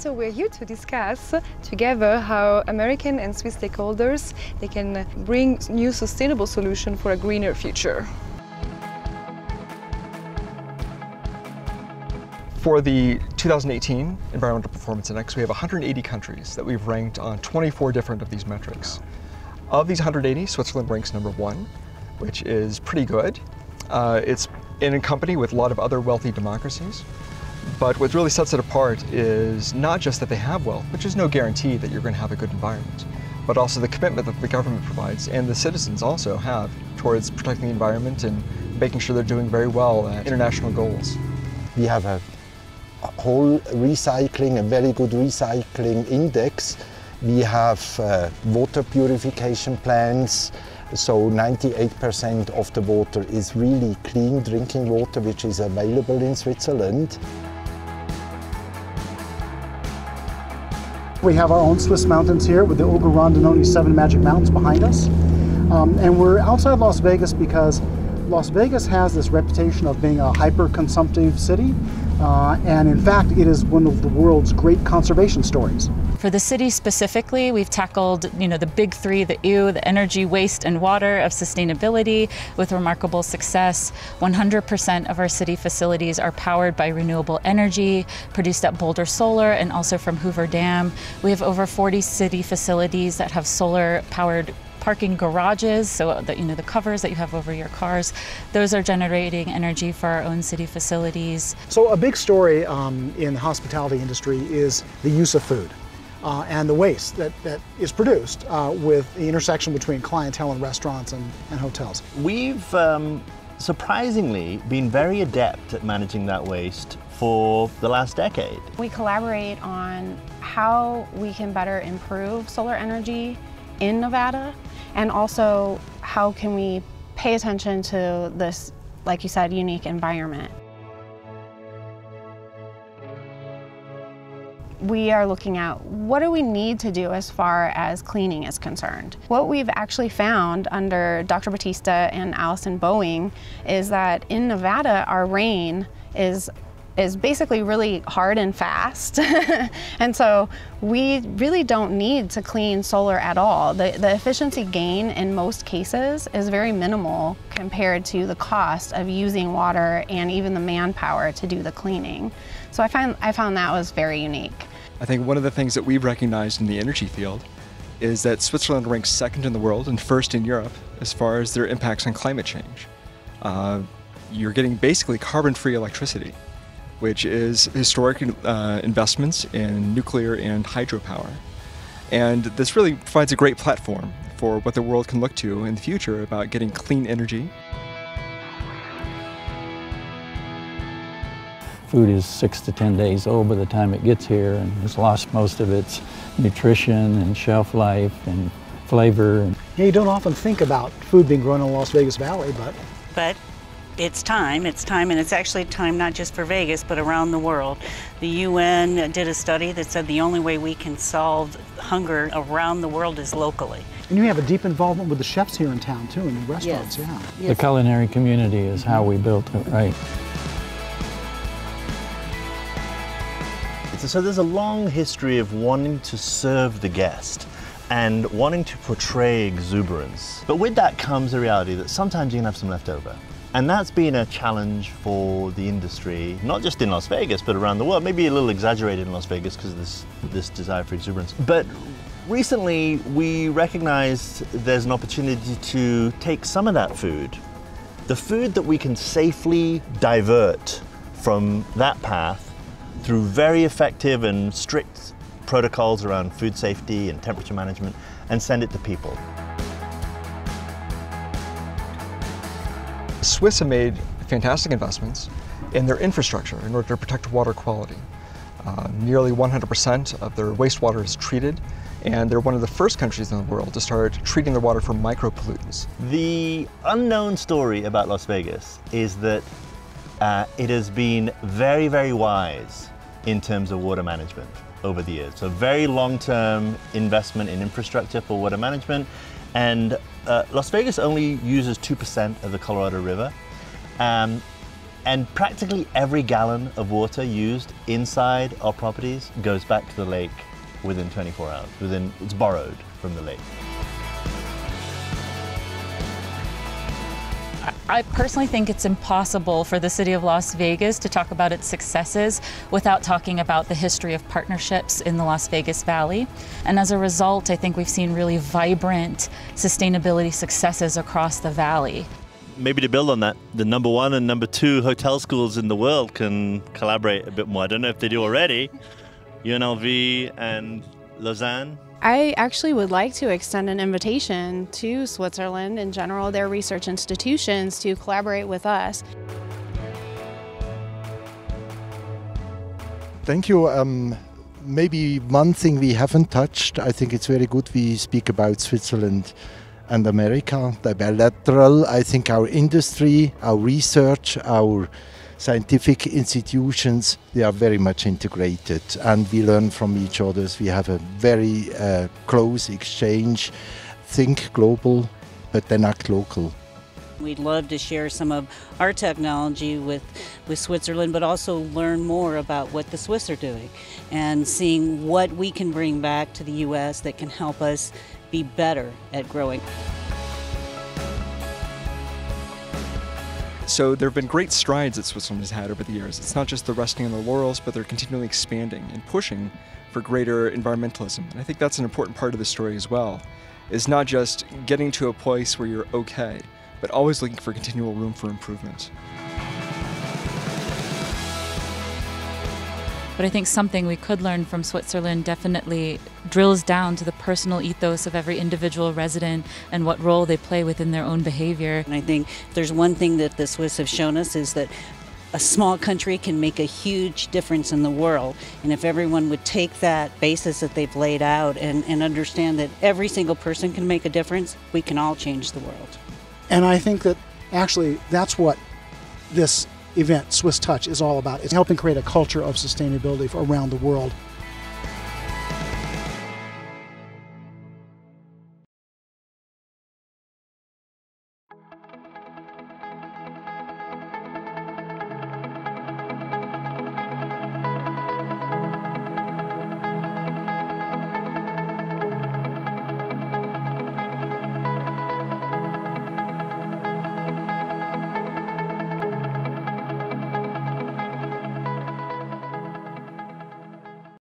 So we're here to discuss together how American and Swiss stakeholders they can bring new sustainable solutions for a greener future. For the 2018 Environmental Performance Index, we have 180 countries that we've ranked on 24 different of these metrics. Of these 180, Switzerland ranks number 1, which is pretty good. It's in a company with a lot of other wealthy democracies. But what really sets it apart is not just that they have wealth, which is no guarantee that you're going to have a good environment, but also the commitment that the government provides and the citizens also have towards protecting the environment and making sure they're doing very well at international goals. We have a whole recycling, a very good recycling index. We have water purification plants, so 98% of the water is really clean drinking water, which is available in Switzerland. We have our own Swiss mountains here with the Ober-Rondinone 7 Magic Mountains behind us. And we're outside Las Vegas because Las Vegas has this reputation of being a hyper-consumptive city. And in fact, it is one of the world's great conservation stories. For the city specifically, we've tackled, the big three, the E, the energy, waste, and water of sustainability with remarkable success. 100% of our city facilities are powered by renewable energy, produced at Boulder Solar and also from Hoover Dam. We have over 40 city facilities that have solar-powered parking garages, so the covers that you have over your cars, those are generating energy for our own city facilities. So a big story in the hospitality industry is the use of food and the waste that is produced with the intersection between clientele and restaurants and hotels. We've surprisingly been very adept at managing that waste for the last decade. We collaborate on how we can better improve solar energy in Nevada, and also how can we pay attention to this, like you said, unique environment. We are looking at what do we need to do as far as cleaning is concerned. What we've actually found under Dr. Batista and Allison Boeing is that in Nevada, our rain is basically really hard and fast. And so we really don't need to clean solar at all. The efficiency gain in most cases is very minimal compared to the cost of using water and even the manpower to do the cleaning. So I found that was very unique. I think one of the things that we've recognized in the energy field is that Switzerland ranks second in the world and first in Europe as far as their impacts on climate change. You're getting basically carbon-free electricity, which is historic investments in nuclear and hydropower. And this really provides a great platform for what the world can look to in the future about getting clean energy. Food is 6 to 10 days old by the time it gets here and has lost most of its nutrition and shelf life and flavor. You don't often think about food being grown in the Las Vegas Valley, but it's time, and it's actually time not just for Vegas, but around the world. The UN did a study that said the only way we can solve hunger around the world is locally. And you have a deep involvement with the chefs here in town too, in the restaurants, yes. Yeah. Yes. The culinary community is how we built it, right? So there's a long history of wanting to serve the guest and wanting to portray exuberance. But with that comes the reality that sometimes you can have some left over. And that's been a challenge for the industry, not just in Las Vegas, but around the world. Maybe a little exaggerated in Las Vegas because of this desire for exuberance. But recently, we recognized there's an opportunity to take some of that food, the food that we can safely divert from that path through very effective and strict protocols around food safety and temperature management, and send it to people. The Swiss have made fantastic investments in their infrastructure in order to protect water quality. Nearly 100% of their wastewater is treated, and they're one of the first countries in the world to start treating their water for micropollutants. The unknown story about Las Vegas is that it has been very, very wise in terms of water management over the years. So very long-term investment in infrastructure for water management. And Las Vegas only uses 2% of the Colorado River. And practically every gallon of water used inside our properties goes back to the lake within 24 hours. It's borrowed from the lake. I personally think it's impossible for the city of Las Vegas to talk about its successes without talking about the history of partnerships in the Las Vegas Valley. And as a result, I think we've seen really vibrant sustainability successes across the valley. Maybe to build on that, the #1 and #2 hotel schools in the world can collaborate a bit more. I don't know if they do already. UNLV and Lausanne. I actually would like to extend an invitation to Switzerland in general, their research institutions, to collaborate with us. Thank you. Maybe one thing we haven't touched, I think it's very good we speak about Switzerland and America, the bilateral. I think our industry, our research, our scientific institutions, they are very much integrated and we learn from each other. We have a very close exchange, think global, but then act local. We'd love to share some of our technology with Switzerland, but also learn more about what the Swiss are doing and seeing what we can bring back to the U.S. that can help us be better at growing. So there have been great strides that Switzerland has had over the years. It's not just the resting on their laurels, but they're continually expanding and pushing for greater environmentalism. And I think that's an important part of the story as well, is not just getting to a place where you're okay, but always looking for continual room for improvement. But I think something we could learn from Switzerland definitely drills down to the personal ethos of every individual resident and what role they play within their own behavior. And I think if there's one thing that the Swiss have shown us is that a small country can make a huge difference in the world. And if everyone would take that basis that they've laid out and understand that every single person can make a difference, we can all change the world. And I think that actually that's what this event, Swiss Touch, is all about. It's helping create a culture of sustainability around the world.